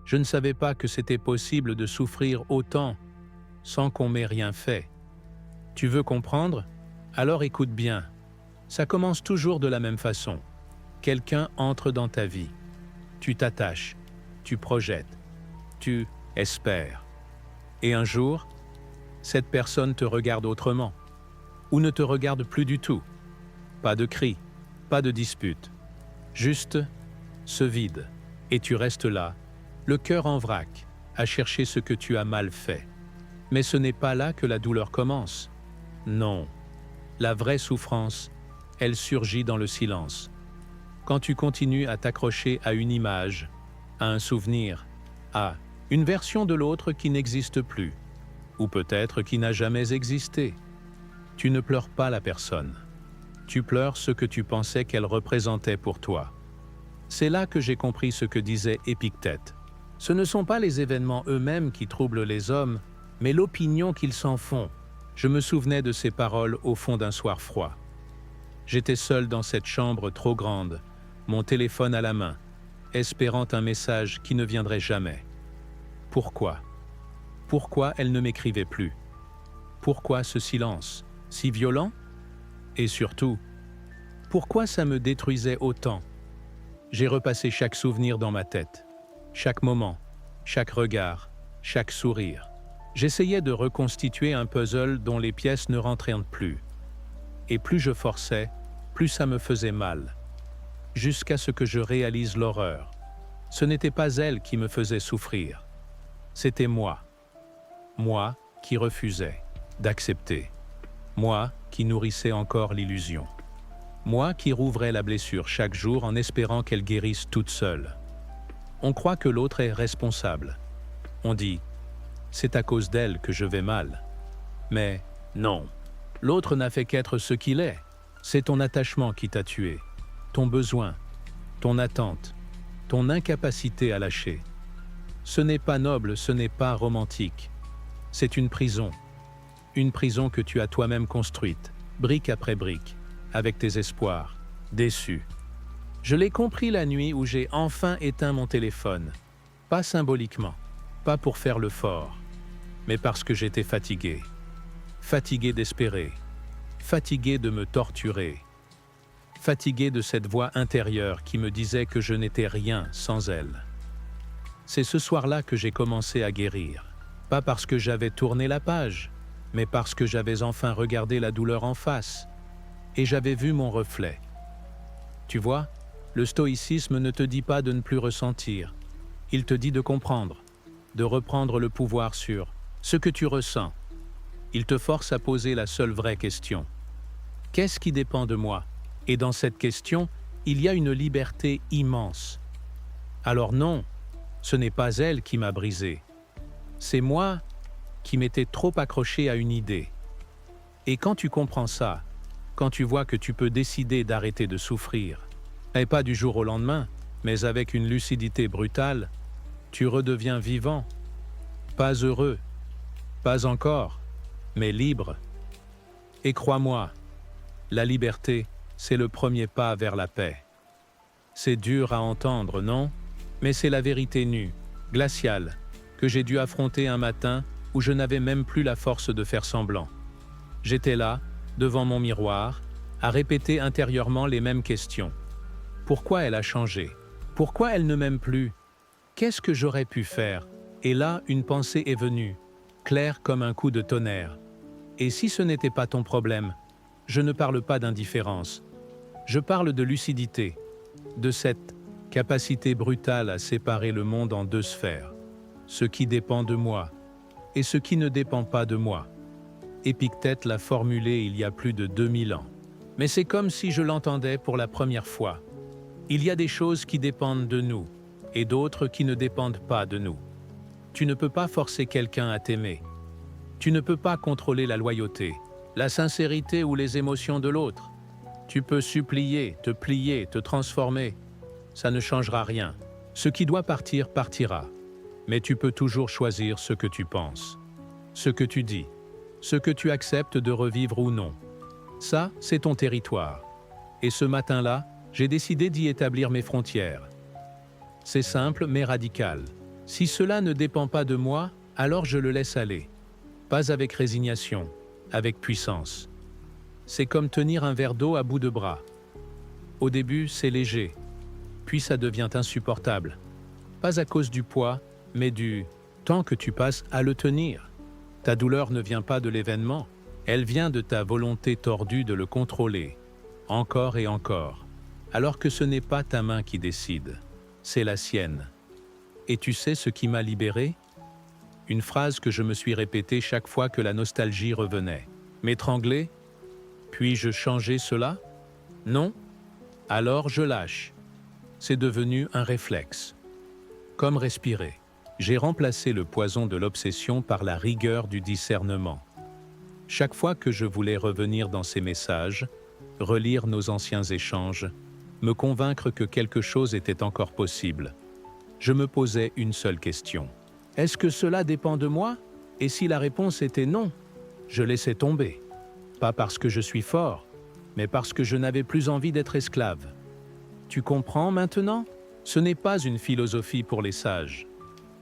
Je ne savais pas que c'était possible de souffrir autant sans qu'on m'ait rien fait. Tu veux comprendre? Alors écoute bien. Ça commence toujours de la même façon. Quelqu'un entre dans ta vie. Tu t'attaches, tu projettes, tu espères. Et un jour, cette personne te regarde autrement, ou ne te regarde plus du tout. Pas de cris, pas de dispute, juste ce vide. Et tu restes là, le cœur en vrac, à chercher ce que tu as mal fait. Mais ce n'est pas là que la douleur commence. Non, la vraie souffrance, elle surgit dans le silence. Quand tu continues à t'accrocher à une image, à un souvenir, à une version de l'autre qui n'existe plus, ou peut-être qui n'a jamais existé. Tu ne pleures pas la personne. Tu pleures ce que tu pensais qu'elle représentait pour toi. C'est là que j'ai compris ce que disait Épictète. Ce ne sont pas les événements eux-mêmes qui troublent les hommes, mais l'opinion qu'ils s'en font. Je me souvenais de ces paroles au fond d'un soir froid. J'étais seul dans cette chambre trop grande, mon téléphone à la main, espérant un message qui ne viendrait jamais. Pourquoi? Pourquoi elle ne m'écrivait plus? Pourquoi ce silence, si violent? Et surtout, pourquoi ça me détruisait autant? J'ai repassé chaque souvenir dans ma tête, chaque moment, chaque regard, chaque sourire. J'essayais de reconstituer un puzzle dont les pièces ne rentraient plus. Et plus je forçais, plus ça me faisait mal. Jusqu'à ce que je réalise l'horreur. Ce n'était pas elle qui me faisait souffrir. C'était moi. Moi qui refusais d'accepter. Moi qui nourrissais encore l'illusion. Moi qui rouvrais la blessure chaque jour en espérant qu'elle guérisse toute seule. On croit que l'autre est responsable. On dit « c'est à cause d'elle que je vais mal ». Mais non, l'autre n'a fait qu'être ce qu'il est. C'est ton attachement qui t'a tué, ton besoin, ton attente, ton incapacité à lâcher. Ce n'est pas noble, ce n'est pas romantique. C'est une prison que tu as toi-même construite, brique après brique, avec tes espoirs, déçus. Je l'ai compris la nuit où j'ai enfin éteint mon téléphone, pas symboliquement, pas pour faire le fort, mais parce que j'étais fatigué. Fatigué d'espérer, fatigué de me torturer, fatigué de cette voix intérieure qui me disait que je n'étais rien sans elle. C'est ce soir-là que j'ai commencé à guérir, pas parce que j'avais tourné la page, mais parce que j'avais enfin regardé la douleur en face, et j'avais vu mon reflet. Tu vois, le stoïcisme ne te dit pas de ne plus ressentir, il te dit de comprendre, de reprendre le pouvoir sur ce que tu ressens. Il te force à poser la seule vraie question. Qu'est-ce qui dépend de moi? Et dans cette question, il y a une liberté immense. Alors non, ce n'est pas elle qui m'a brisé. C'est moi qui m'étais trop accroché à une idée. Et quand tu comprends ça, quand tu vois que tu peux décider d'arrêter de souffrir, et pas du jour au lendemain, mais avec une lucidité brutale, tu redeviens vivant. Pas heureux, pas encore, mais libre. Et crois-moi, la liberté, c'est le premier pas vers la paix. C'est dur à entendre, non? Mais c'est la vérité nue, glaciale, que j'ai dû affronter un matin où je n'avais même plus la force de faire semblant. J'étais là, devant mon miroir, à répéter intérieurement les mêmes questions. Pourquoi elle a changé? Pourquoi elle ne m'aime plus? Qu'est-ce que j'aurais pu faire? Et là, une pensée est venue, claire comme un coup de tonnerre. Et si ce n'était pas ton problème? Je ne parle pas d'indifférence. Je parle de lucidité, de cette capacité brutale à séparer le monde en deux sphères, ce qui dépend de moi et ce qui ne dépend pas de moi. Épictète l'a formulé il y a plus de 2000 ans. Mais c'est comme si je l'entendais pour la première fois. Il y a des choses qui dépendent de nous et d'autres qui ne dépendent pas de nous. Tu ne peux pas forcer quelqu'un à t'aimer. Tu ne peux pas contrôler la loyauté, la sincérité ou les émotions de l'autre. Tu peux supplier, te plier, te transformer. Ça ne changera rien. Ce qui doit partir, partira. Mais tu peux toujours choisir ce que tu penses, ce que tu dis, ce que tu acceptes de revivre ou non. Ça, c'est ton territoire. Et ce matin-là, j'ai décidé d'y établir mes frontières. C'est simple mais radical. Si cela ne dépend pas de moi, alors je le laisse aller. Pas avec résignation, avec puissance. C'est comme tenir un verre d'eau à bout de bras. Au début, c'est léger, puis ça devient insupportable. Pas à cause du poids, mais du temps que tu passes à le tenir. Ta douleur ne vient pas de l'événement, elle vient de ta volonté tordue de le contrôler, encore et encore, alors que ce n'est pas ta main qui décide, c'est la sienne. Et tu sais ce qui m'a libéré? Une phrase que je me suis répétée chaque fois que la nostalgie revenait. M'étrangler? Puis-je changer cela? Non? Alors je lâche. C'est devenu un réflexe. Comme respirer. J'ai remplacé le poison de l'obsession par la rigueur du discernement. Chaque fois que je voulais revenir dans ces messages, relire nos anciens échanges, me convaincre que quelque chose était encore possible, je me posais une seule question. Est-ce que cela dépend de moi? Et si la réponse était non, je laissais tomber. Pas parce que je suis fort, mais parce que je n'avais plus envie d'être esclave. Tu comprends maintenant? Ce n'est pas une philosophie pour les sages.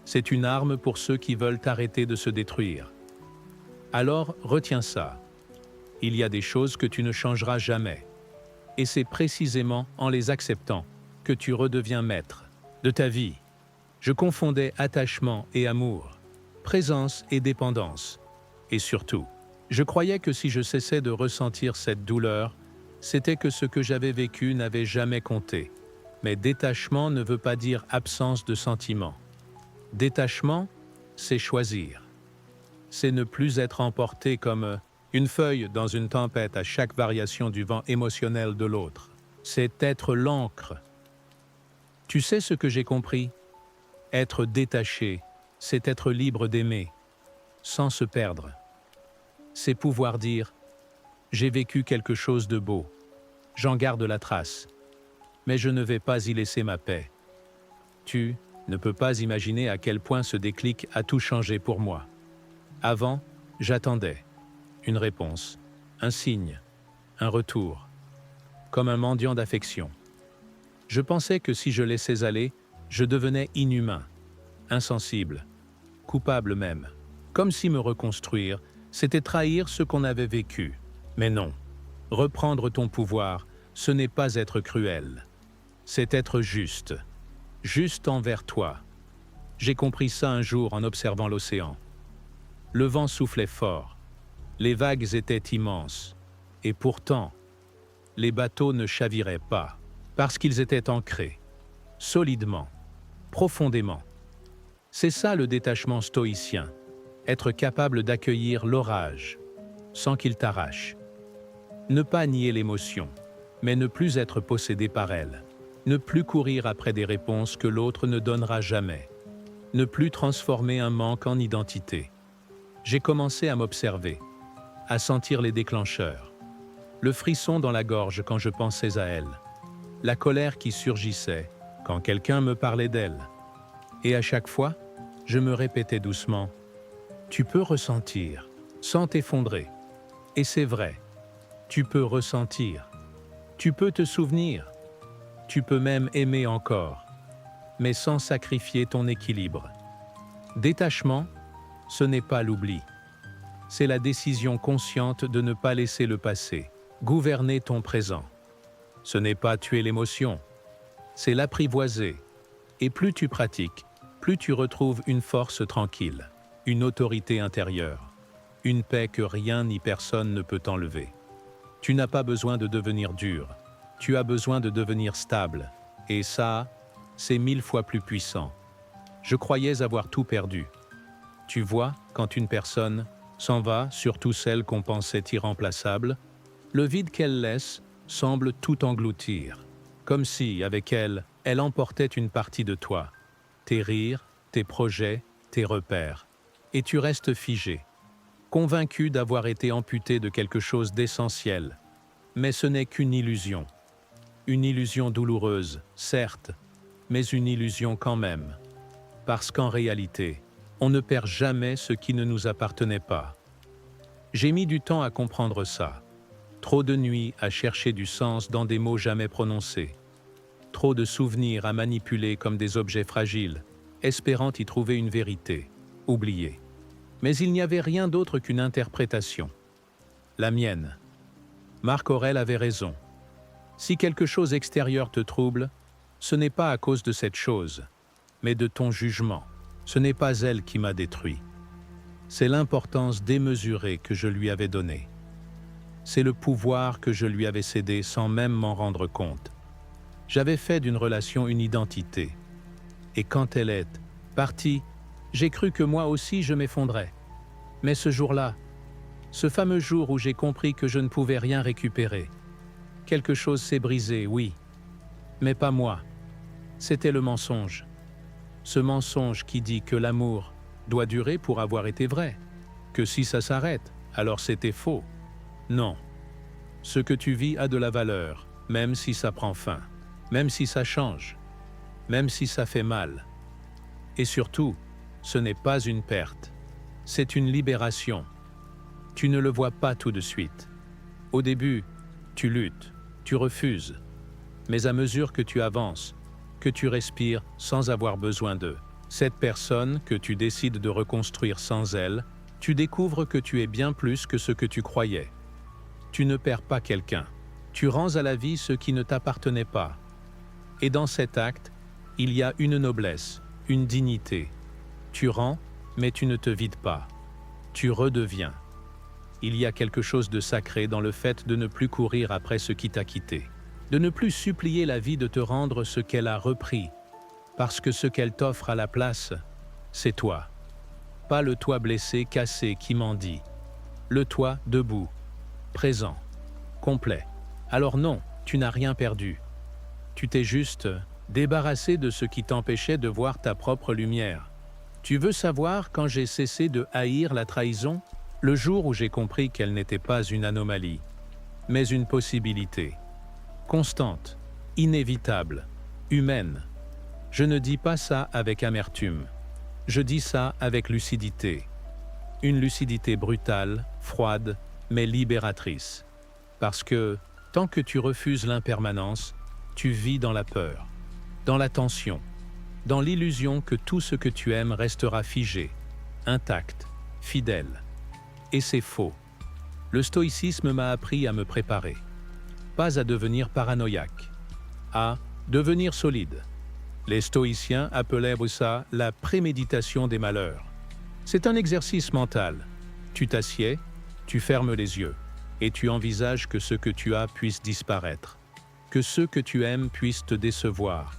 C'est une arme pour ceux qui veulent arrêter de se détruire. Alors, retiens ça. Il y a des choses que tu ne changeras jamais. Et c'est précisément en les acceptant que tu redeviens maître de ta vie. Je confondais attachement et amour, présence et dépendance. Et surtout, je croyais que si je cessais de ressentir cette douleur, c'était que ce que j'avais vécu n'avait jamais compté. Mais détachement ne veut pas dire absence de sentiment. Détachement, c'est choisir. C'est ne plus être emporté comme une feuille dans une tempête à chaque variation du vent émotionnel de l'autre. C'est être l'encre. Tu sais ce que j'ai compris? Être détaché, c'est être libre d'aimer, sans se perdre. C'est pouvoir dire « J'ai vécu quelque chose de beau, j'en garde la trace, mais je ne vais pas y laisser ma paix. » Tu ne peux pas imaginer à quel point ce déclic a tout changé pour moi. Avant, j'attendais. Une réponse, un signe, un retour, comme un mendiant d'affection. Je pensais que si je laissais aller, je devenais inhumain, insensible, coupable même. Comme si me reconstruire, c'était trahir ce qu'on avait vécu. Mais non, reprendre ton pouvoir, ce n'est pas être cruel. C'est être juste, juste envers toi. J'ai compris ça un jour en observant l'océan. Le vent soufflait fort, les vagues étaient immenses, et pourtant, les bateaux ne chaviraient pas, parce qu'ils étaient ancrés, solidement, profondément. C'est ça le détachement stoïcien, être capable d'accueillir l'orage, sans qu'il t'arrache. Ne pas nier l'émotion, mais ne plus être possédé par elle. Ne plus courir après des réponses que l'autre ne donnera jamais. Ne plus transformer un manque en identité. J'ai commencé à m'observer, à sentir les déclencheurs. Le frisson dans la gorge quand je pensais à elle. La colère qui surgissait quand quelqu'un me parlait d'elle. Et à chaque fois, je me répétais doucement « Tu peux ressentir, sans t'effondrer. » Et c'est vrai, tu peux ressentir. Tu peux te souvenir. Tu peux même aimer encore, mais sans sacrifier ton équilibre. Détachement, ce n'est pas l'oubli. C'est la décision consciente de ne pas laisser le passé gouverner ton présent. Ce n'est pas tuer l'émotion, c'est l'apprivoiser. Et plus tu pratiques, plus tu retrouves une force tranquille, une autorité intérieure, une paix que rien ni personne ne peut t'enlever. Tu n'as pas besoin de devenir dur, tu as besoin de devenir stable. Et ça, c'est 1000 fois plus puissant. Je croyais avoir tout perdu. Tu vois, quand une personne s'en va, surtout celle qu'on pensait irremplaçable, le vide qu'elle laisse semble tout engloutir, comme si, avec elle, elle emportait une partie de toi, tes rires, tes projets, tes repères, et tu restes figé, convaincu d'avoir été amputé de quelque chose d'essentiel. Mais ce n'est qu'une illusion douloureuse, certes, mais une illusion quand même, parce qu'en réalité, on ne perd jamais ce qui ne nous appartenait pas. J'ai mis du temps à comprendre ça. Trop de nuits à chercher du sens dans des mots jamais prononcés. Trop de souvenirs à manipuler comme des objets fragiles. espérant y trouver une vérité, oubliée. Mais il n'y avait rien d'autre qu'une interprétation. La mienne. Marc Aurèle avait raison. Si quelque chose extérieur te trouble, ce n'est pas à cause de cette chose, mais de ton jugement. Ce n'est pas elle qui m'a détruit. C'est l'importance démesurée que je lui avais donnée. C'est le pouvoir que je lui avais cédé sans même m'en rendre compte. J'avais fait d'une relation une identité. Et quand elle est partie, j'ai cru que moi aussi je m'effondrais. Mais ce jour-là, ce fameux jour où j'ai compris que je ne pouvais rien récupérer, quelque chose s'est brisé, oui, mais pas moi. C'était le mensonge. Ce mensonge qui dit que l'amour doit durer pour avoir été vrai, que si ça s'arrête, alors c'était faux. Non. Ce que tu vis a de la valeur, même si ça prend fin, même si ça change, même si ça fait mal. Et surtout, ce n'est pas une perte, c'est une libération. Tu ne le vois pas tout de suite. Au début, tu luttes, tu refuses. Mais à mesure que tu avances, que tu respires sans avoir besoin d'eux, cette personne que tu décides de reconstruire sans elle, tu découvres que tu es bien plus que ce que tu croyais. Tu ne perds pas quelqu'un. Tu rends à la vie ce qui ne t'appartenait pas. Et dans cet acte, il y a une noblesse, une dignité. Tu rends, mais tu ne te vides pas. Tu redeviens. Il y a quelque chose de sacré dans le fait de ne plus courir après ce qui t'a quitté, de ne plus supplier la vie de te rendre ce qu'elle a repris, parce que ce qu'elle t'offre à la place, c'est toi. Pas le toi blessé, cassé qui mendie. Le toi debout, présent, complet. Alors non, tu n'as rien perdu. Tu t'es juste débarrassé de ce qui t'empêchait de voir ta propre lumière. Tu veux savoir quand j'ai cessé de haïr la trahison? Le jour où j'ai compris qu'elle n'était pas une anomalie, mais une possibilité. Constante, inévitable, humaine. Je ne dis pas ça avec amertume. Je dis ça avec lucidité. Une lucidité brutale, froide, mais libératrice. Parce que, tant que tu refuses l'impermanence, tu vis dans la peur, dans la tension, dans l'illusion que tout ce que tu aimes restera figé, intact, fidèle. Et c'est faux. Le stoïcisme m'a appris à me préparer. Pas à devenir paranoïaque, à devenir solide. Les stoïciens appelaient ça la préméditation des malheurs. C'est un exercice mental. Tu t'assieds, tu fermes les yeux, et tu envisages que ce que tu as puisse disparaître, que ceux que tu aimes puissent te décevoir,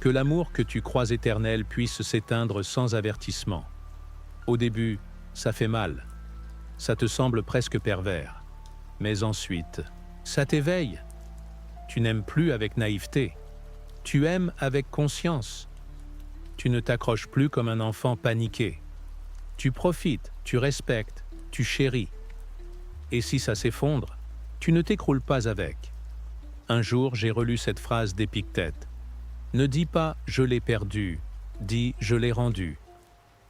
que l'amour que tu crois éternel puisse s'éteindre sans avertissement. Au début, ça fait mal. Ça te semble presque pervers. Mais ensuite, ça t'éveille. Tu n'aimes plus avec naïveté. Tu aimes avec conscience. Tu ne t'accroches plus comme un enfant paniqué. Tu profites, tu respectes, tu chéris. Et si ça s'effondre, tu ne t'écroules pas avec. Un jour, j'ai relu cette phrase d'Épictète. Ne dis pas « je l'ai perdu », dis « je l'ai rendu ».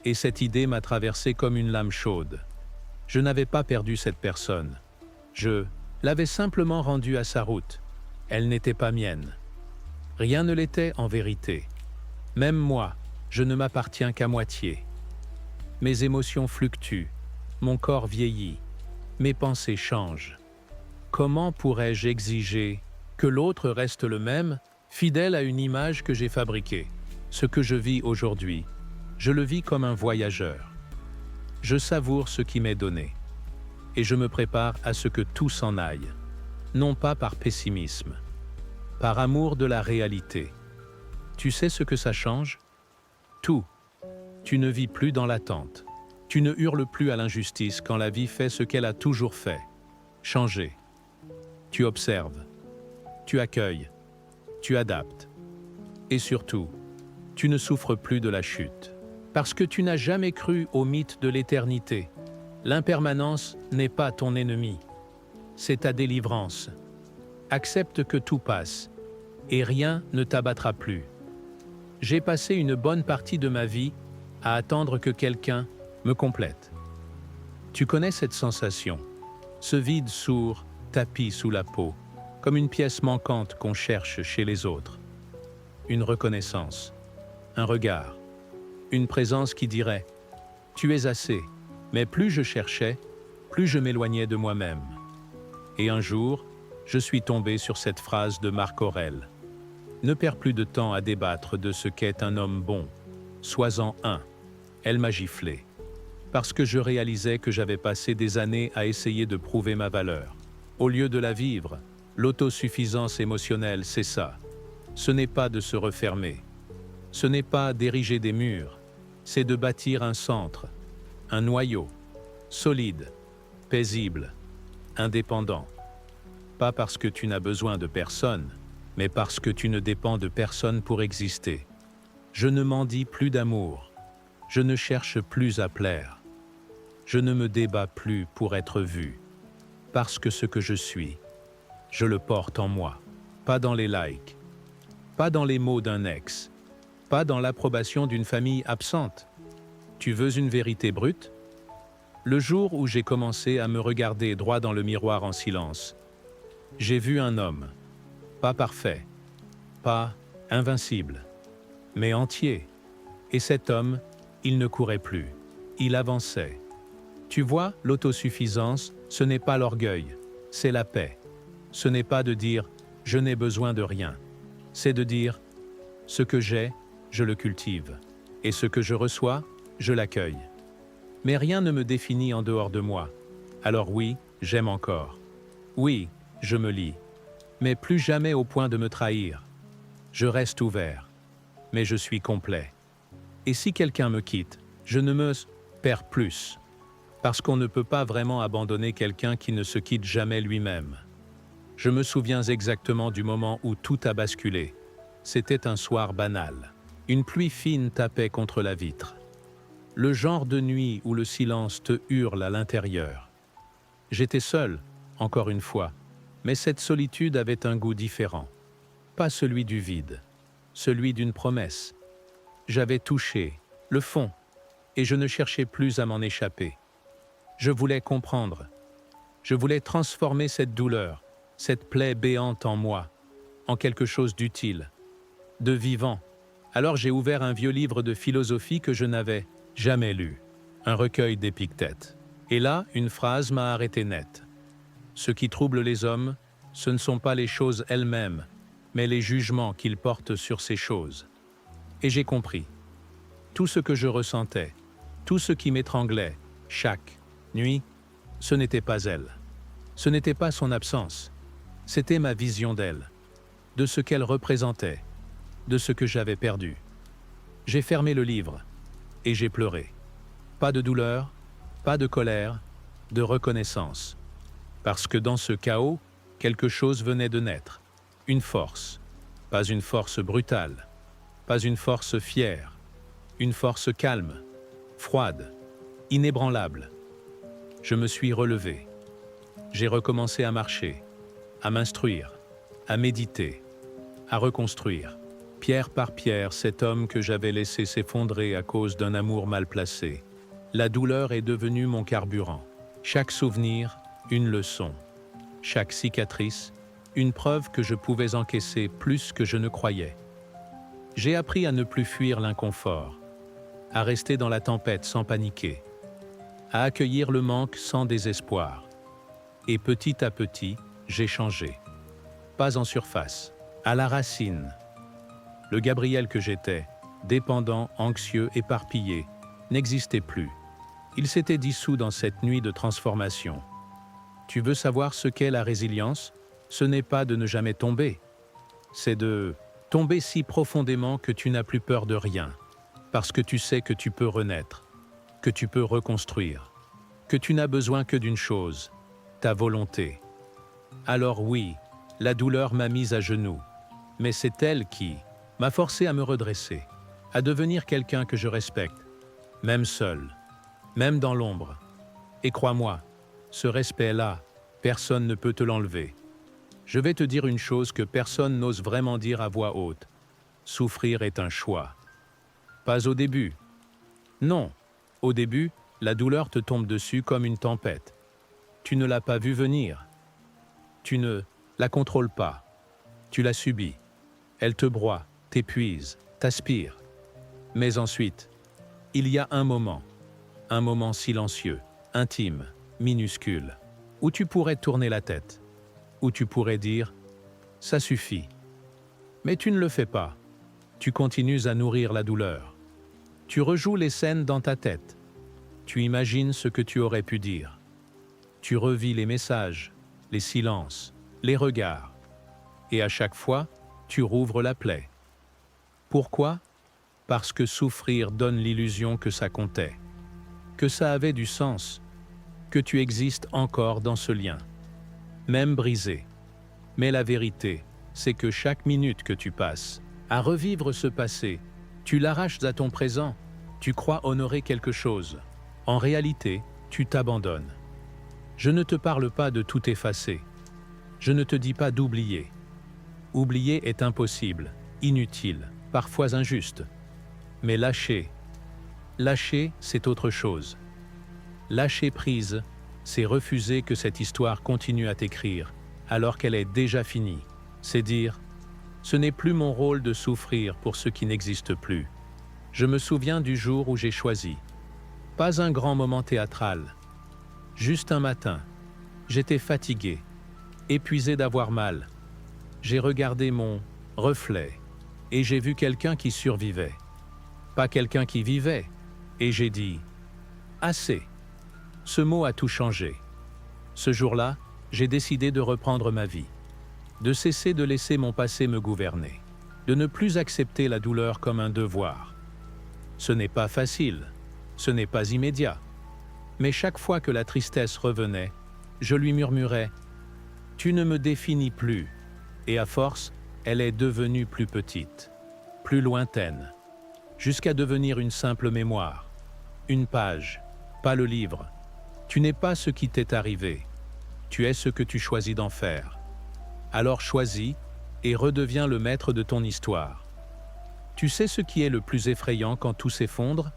Et cette idée m'a traversé comme une lame chaude. Je n'avais pas perdu cette personne. Je l'avais simplement rendue à sa route. Elle n'était pas mienne. Rien ne l'était en vérité. Même moi, je ne m'appartiens qu'à moitié. Mes émotions fluctuent, mon corps vieillit, mes pensées changent. Comment pourrais-je exiger que l'autre reste le même, fidèle à une image que j'ai fabriquée? Ce que je vis aujourd'hui, je le vis comme un voyageur. Je savoure ce qui m'est donné. Et je me prépare à ce que tout s'en aille. Non pas par pessimisme, par amour de la réalité. Tu sais ce que ça change? Tout. Tu ne vis plus dans l'attente. Tu ne hurles plus à l'injustice quand la vie fait ce qu'elle a toujours fait. Changer. Tu observes. Tu accueilles. Tu adaptes. Et surtout, tu ne souffres plus de la chute. Parce que tu n'as jamais cru au mythe de l'éternité. L'impermanence n'est pas ton ennemi. C'est ta délivrance. Accepte que tout passe, et rien ne t'abattra plus. J'ai passé une bonne partie de ma vie à attendre que quelqu'un me complète. Tu connais cette sensation, ce vide sourd, tapis sous la peau, comme une pièce manquante qu'on cherche chez les autres. Une reconnaissance, un regard, Une présence qui dirait « Tu es assez ». Mais plus je cherchais, plus je m'éloignais de moi-même. Et un jour, je suis tombé sur cette phrase de Marc Aurèle. Ne perds plus de temps à débattre de ce qu'est un homme bon. Sois-en un. Elle m'a giflé. Parce que je réalisais que j'avais passé des années à essayer de prouver ma valeur. Au lieu de la vivre, l'autosuffisance émotionnelle, c'est ça. Ce n'est pas de se refermer. Ce n'est pas d'ériger des murs. C'est de bâtir un centre, un noyau, solide, paisible, indépendant. Pas parce que tu n'as besoin de personne, mais parce que tu ne dépends de personne pour exister. Je ne mendie plus d'amour. Je ne cherche plus à plaire. Je ne me débats plus pour être vu. Parce que ce que je suis, je le porte en moi. Pas dans les likes. Pas dans les mots d'un ex. Pas dans l'approbation d'une famille absente. Tu veux une vérité brute? Le jour où j'ai commencé à me regarder droit dans le miroir en silence, j'ai vu un homme, pas parfait, pas invincible, mais entier. Et cet homme, il ne courait plus, il avançait. Tu vois, l'autosuffisance, ce n'est pas l'orgueil, c'est la paix. Ce n'est pas de dire « je n'ai besoin de rien », c'est de dire « ce que j'ai, je le cultive, et ce que je reçois, je l'accueille. Mais rien ne me définit en dehors de moi. Alors oui, j'aime encore. Oui, je me lie. Mais plus jamais au point de me trahir. Je reste ouvert. Mais je suis complet. Et si quelqu'un me quitte, je ne me perds plus. Parce qu'on ne peut pas vraiment abandonner quelqu'un qui ne se quitte jamais lui-même. Je me souviens exactement du moment où tout a basculé. C'était un soir banal. Une pluie fine tapait contre la vitre. Le genre de nuit où le silence te hurle à l'intérieur. J'étais seul, encore une fois, mais cette solitude avait un goût différent. Pas celui du vide, celui d'une promesse. J'avais touché le fond, et je ne cherchais plus à m'en échapper. Je voulais comprendre. Je voulais transformer cette douleur, cette plaie béante en moi, en quelque chose d'utile, de vivant. Alors j'ai ouvert un vieux livre de philosophie que je n'avais jamais lu, un recueil d'Épictète. Et là, une phrase m'a arrêté net. Ce qui trouble les hommes, ce ne sont pas les choses elles-mêmes, mais les jugements qu'ils portent sur ces choses. Et j'ai compris. Tout ce que je ressentais, tout ce qui m'étranglait, chaque nuit, ce n'était pas elle. Ce n'était pas son absence. C'était ma vision d'elle, de ce qu'elle représentait, de ce que j'avais perdu. J'ai fermé le livre. Et j'ai pleuré. Pas de douleur, pas de colère, de reconnaissance. Parce que dans ce chaos, quelque chose venait de naître. Une force. Pas une force brutale. Pas une force fière. Une force calme, froide, inébranlable. Je me suis relevé. J'ai recommencé à marcher, à m'instruire, à méditer, à reconstruire. Pierre par pierre, cet homme que j'avais laissé s'effondrer à cause d'un amour mal placé. La douleur est devenue mon carburant. Chaque souvenir, une leçon. Chaque cicatrice, une preuve que je pouvais encaisser plus que je ne croyais. J'ai appris à ne plus fuir l'inconfort, à rester dans la tempête sans paniquer, à accueillir le manque sans désespoir. Et petit à petit, j'ai changé. Pas en surface, à la racine. Le Gabriel que j'étais, dépendant, anxieux, éparpillé, n'existait plus. Il s'était dissous dans cette nuit de transformation. Tu veux savoir ce qu'est la résilience? Ce n'est pas de ne jamais tomber. C'est de tomber si profondément que tu n'as plus peur de rien, parce que tu sais que tu peux renaître, que tu peux reconstruire, que tu n'as besoin que d'une chose, ta volonté. Alors oui, la douleur m'a mise à genoux, mais c'est elle qui m'a forcé à me redresser, à devenir quelqu'un que je respecte, même seul, même dans l'ombre. Et crois-moi, ce respect-là, personne ne peut te l'enlever. Je vais te dire une chose que personne n'ose vraiment dire à voix haute. Souffrir est un choix. Pas au début. Non, au début, la douleur te tombe dessus comme une tempête. Tu ne l'as pas vue venir. Tu ne la contrôles pas. Tu la subis. Elle te broie, t'épuise, t'aspire. Mais ensuite, Il y a un moment silencieux, intime, minuscule, où tu pourrais tourner la tête, où tu pourrais dire « ça suffit ». Mais tu ne le fais pas. Tu continues à nourrir la douleur. Tu rejoues les scènes dans ta tête. Tu imagines ce que tu aurais pu dire. Tu revis les messages, les silences, les regards. Et à chaque fois, tu rouvres la plaie. Pourquoi ? Parce que souffrir donne l'illusion que ça comptait, que ça avait du sens, que tu existes encore dans ce lien, même brisé. Mais la vérité, c'est que chaque minute que tu passes à revivre ce passé, tu l'arraches à ton présent, tu crois honorer quelque chose. En réalité, tu t'abandonnes. Je ne te parle pas de tout effacer. Je ne te dis pas d'oublier. Oublier est impossible, inutile, parfois injuste. Mais lâcher, c'est autre chose. Lâcher prise, c'est refuser que cette histoire continue à t'écrire, alors qu'elle est déjà finie. C'est dire, ce n'est plus mon rôle de souffrir pour ce qui n'existe plus. Je me souviens du jour où j'ai choisi. Pas un grand moment théâtral. Juste un matin. J'étais fatigué, épuisé d'avoir mal. J'ai regardé mon reflet et j'ai vu quelqu'un qui survivait. Pas quelqu'un qui vivait. Et j'ai dit « assez ». Ce mot a tout changé. Ce jour-là, j'ai décidé de reprendre ma vie, de cesser de laisser mon passé me gouverner, de ne plus accepter la douleur comme un devoir. Ce n'est pas facile, ce n'est pas immédiat. Mais chaque fois que la tristesse revenait, je lui murmurais « Tu ne me définis plus ». Et à force, elle est devenue plus petite, plus lointaine, jusqu'à devenir une simple mémoire, une page, pas le livre. Tu n'es pas ce qui t'est arrivé, tu es ce que tu choisis d'en faire. Alors choisis et redeviens le maître de ton histoire. Tu sais ce qui est le plus effrayant quand tout s'effondre ?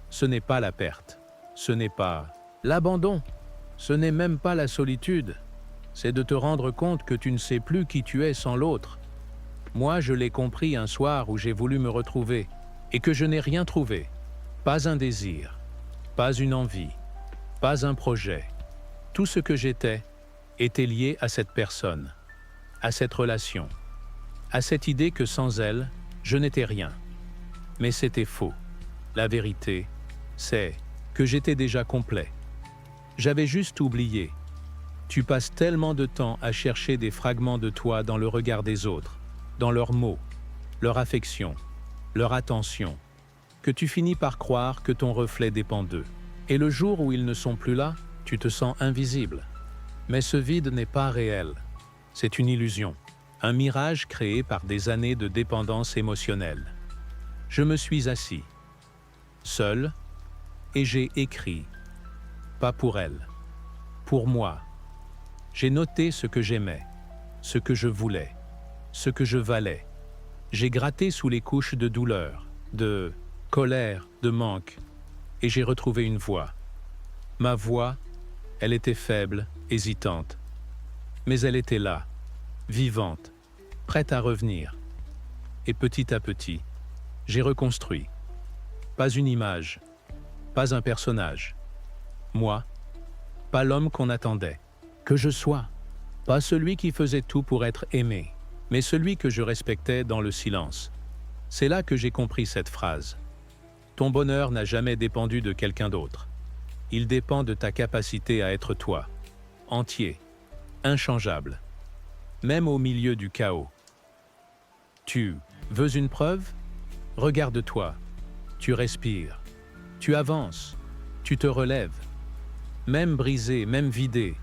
Ce n'est pas la perte, ce n'est pas l'abandon, ce n'est même pas la solitude. C'est de te rendre compte que tu ne sais plus qui tu es sans l'autre. Moi, je l'ai compris un soir où j'ai voulu me retrouver et que je n'ai rien trouvé. Pas un désir, pas une envie, pas un projet. Tout ce que j'étais était lié à cette personne, à cette relation, à cette idée que sans elle, je n'étais rien. Mais c'était faux. La vérité, c'est que j'étais déjà complet. J'avais juste oublié. Tu passes tellement de temps à chercher des fragments de toi dans le regard des autres, dans leurs mots, leur affection, leur attention, que tu finis par croire que ton reflet dépend d'eux. Et le jour où ils ne sont plus là, tu te sens invisible. Mais ce vide n'est pas réel. C'est une illusion, un mirage créé par des années de dépendance émotionnelle. Je me suis assis, seul, et j'ai écrit. Pas pour elle, pour moi. J'ai noté ce que j'aimais, ce que je voulais, ce que je valais. J'ai gratté sous les couches de douleur, de colère, de manque, et j'ai retrouvé une voix. Ma voix, elle était faible, hésitante, mais elle était là, vivante, prête à revenir. Et petit à petit, j'ai reconstruit. Pas une image, pas un personnage. Moi, pas l'homme qu'on attendait. Que je sois, pas celui qui faisait tout pour être aimé, mais celui que je respectais dans le silence. C'est là que j'ai compris cette phrase. Ton bonheur n'a jamais dépendu de quelqu'un d'autre. Il dépend de ta capacité à être toi, entier, inchangeable, même au milieu du chaos. Tu veux une preuve ? Regarde-toi, tu respires, tu avances, tu te relèves. Même brisé, même vidé,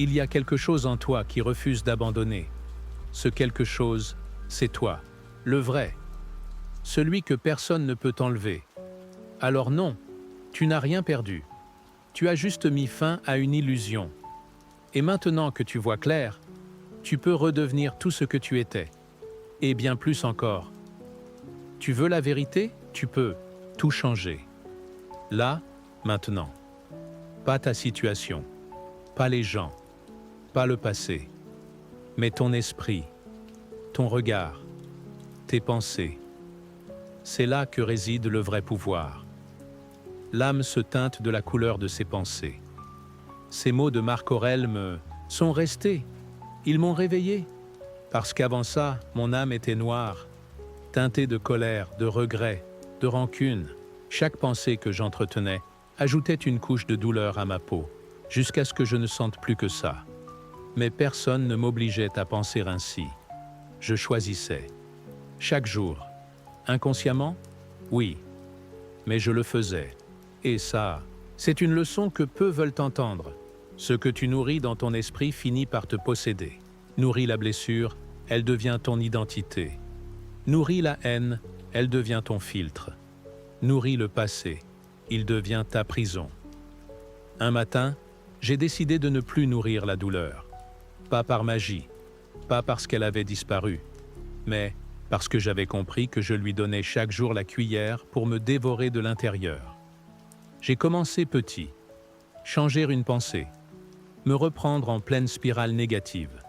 il y a quelque chose en toi qui refuse d'abandonner. Ce quelque chose, c'est toi, le vrai, celui que personne ne peut enlever. Alors non, tu n'as rien perdu. Tu as juste mis fin à une illusion. Et maintenant que tu vois clair, tu peux redevenir tout ce que tu étais. Et bien plus encore. Tu veux la vérité ? Tu peux tout changer. Là, maintenant. Pas ta situation, pas les gens, pas le passé, mais ton esprit, ton regard, tes pensées. C'est là que réside le vrai pouvoir. l'âme se teinte de la couleur de ses pensées. Ces mots de Marc Aurèle me sont restés. Ils m'ont réveillé. Parce qu'avant ça, mon âme était noire, teintée de colère, de regret, de rancune. Chaque pensée que j'entretenais ajoutait une couche de douleur à ma peau, jusqu'à ce que je ne sente plus que ça. Mais personne ne m'obligeait à penser ainsi. Je choisissais. Chaque jour. Inconsciemment? Oui. Mais je le faisais. Et ça, c'est une leçon que peu veulent entendre. Ce que tu nourris dans ton esprit finit par te posséder. Nourris la blessure, elle devient ton identité. Nourris la haine, elle devient ton filtre. Nourris le passé, il devient ta prison. Un matin, j'ai décidé de ne plus nourrir la douleur. Pas par magie, pas parce qu'elle avait disparu, mais parce que j'avais compris que je lui donnais chaque jour la cuillère pour me dévorer de l'intérieur. J'ai commencé petit, changer une pensée, me reprendre en pleine spirale négative,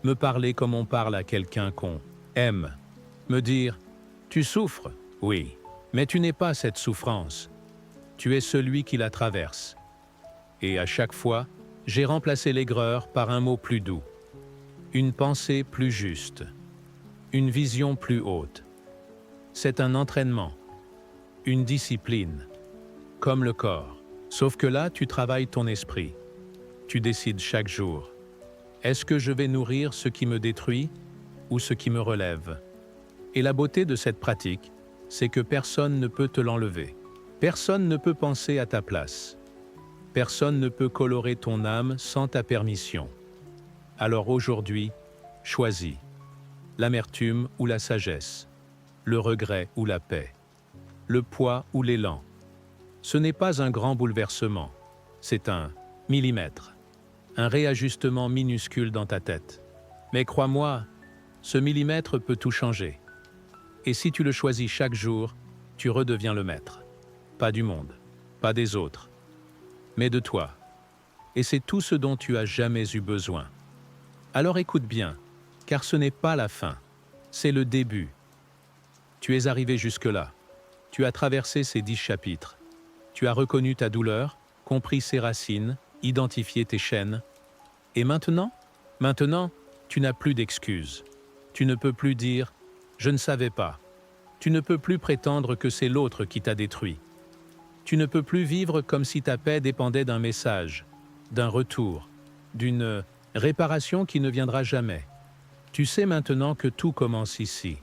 me parler comme on parle à quelqu'un qu'on aime, me dire « Tu souffres, oui, mais tu n'es pas cette souffrance, tu es celui qui la traverse. » Et à chaque fois, j'ai remplacé l'aigreur par un mot plus doux, une pensée plus juste, une vision plus haute. C'est un entraînement, une discipline, comme le corps. Sauf que là, tu travailles ton esprit. Tu décides chaque jour. Est-ce que je vais nourrir ce qui me détruit ou ce qui me relève? Et la beauté de cette pratique, c'est que personne ne peut te l'enlever. Personne ne peut penser à ta place. Personne ne peut colorer ton âme sans ta permission. Alors aujourd'hui, choisis l'amertume ou la sagesse, le regret ou la paix, le poids ou l'élan. Ce n'est pas un grand bouleversement, c'est un millimètre, un réajustement minuscule dans ta tête. Mais crois-moi, ce millimètre peut tout changer. Et si tu le choisis chaque jour, tu redeviens le maître. Pas du monde, pas des autres, mais de toi. Et c'est tout ce dont tu as jamais eu besoin. Alors écoute bien, car ce n'est pas la fin, c'est le début. Tu es arrivé jusque-là. Tu as traversé ces 10 chapitres. Tu as reconnu ta douleur, compris ses racines, identifié tes chaînes. Et maintenant, tu n'as plus d'excuses. Tu ne peux plus dire « je ne savais pas ». Tu ne peux plus prétendre que c'est l'autre qui t'a détruit. Tu ne peux plus vivre comme si ta paix dépendait d'un message, d'un retour, d'une réparation qui ne viendra jamais. Tu sais maintenant que tout commence ici,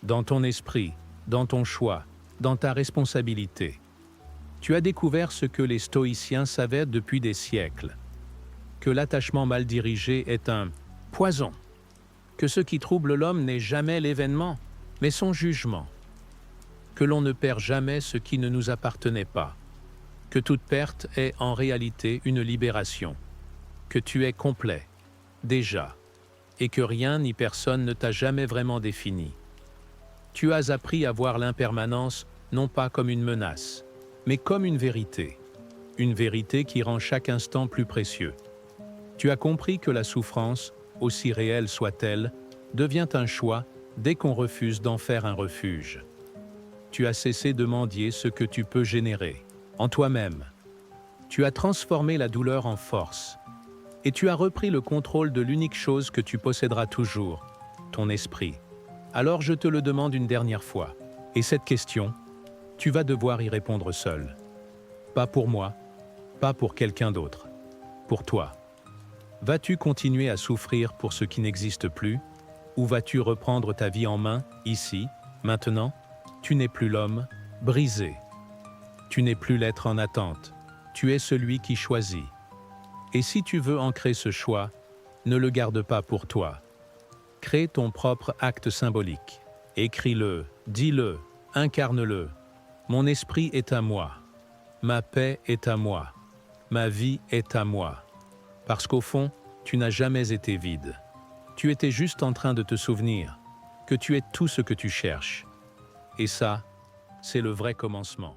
dans ton esprit, dans ton choix, dans ta responsabilité. Tu as découvert ce que les stoïciens savaient depuis des siècles, que l'attachement mal dirigé est un poison, que ce qui trouble l'homme n'est jamais l'événement, mais son jugement, que l'on ne perd jamais ce qui ne nous appartenait pas, que toute perte est en réalité une libération, que tu es complet, déjà, et que rien ni personne ne t'a jamais vraiment défini. Tu as appris à voir l'impermanence non pas comme une menace, mais comme une vérité qui rend chaque instant plus précieux. Tu as compris que la souffrance, aussi réelle soit-elle, devient un choix dès qu'on refuse d'en faire un refuge. Tu as cessé de mendier ce que tu peux générer, en toi-même. Tu as transformé la douleur en force, et tu as repris le contrôle de l'unique chose que tu posséderas toujours, ton esprit. Alors je te le demande une dernière fois, et cette question, tu vas devoir y répondre seul. Pas pour moi, pas pour quelqu'un d'autre, pour toi. Vas-tu continuer à souffrir pour ce qui n'existe plus, ou vas-tu reprendre ta vie en main, ici, maintenant? Tu n'es plus l'homme, brisé. Tu n'es plus l'être en attente, tu es celui qui choisit. Et si tu veux ancrer ce choix, ne le garde pas pour toi. Crée ton propre acte symbolique. Écris-le, dis-le, incarne-le. Mon esprit est à moi. Ma paix est à moi. Ma vie est à moi. Parce qu'au fond, tu n'as jamais été vide. Tu étais juste en train de te souvenir que tu es tout ce que tu cherches. Et ça, c'est le vrai commencement.